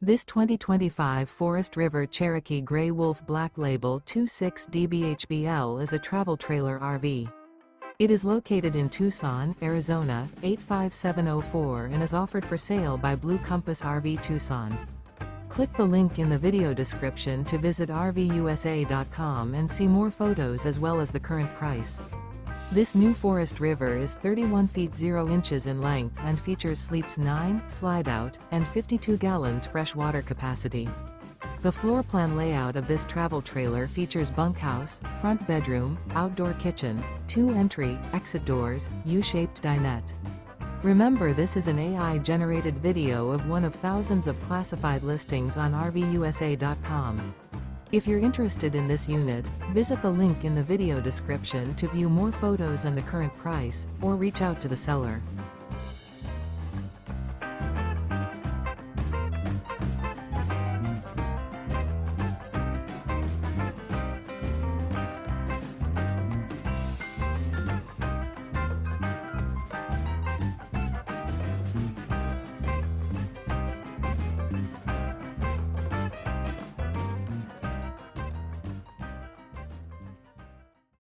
This 2025 Forest River Cherokee Grey Wolf Black Label 26DBHBL is a travel trailer RV. It is located in Tucson, Arizona, 85704 and is offered for sale by Blue Compass RV Tucson. Click the link in the video description to visit RVUSA.com and see more photos as well as the current price. This new Forest River is 31 feet 0 inches in length and features sleeps 9, slide-out, and 52 gallons fresh water capacity. The floor plan layout of this travel trailer features bunkhouse, front bedroom, outdoor kitchen, 2 entry, exit doors, U-shaped dinette. Remember, this is an AI-generated video of one of thousands of classified listings on RVUSA.com. If you're interested in this unit, visit the link in the video description to view more photos and the current price, or reach out to the seller.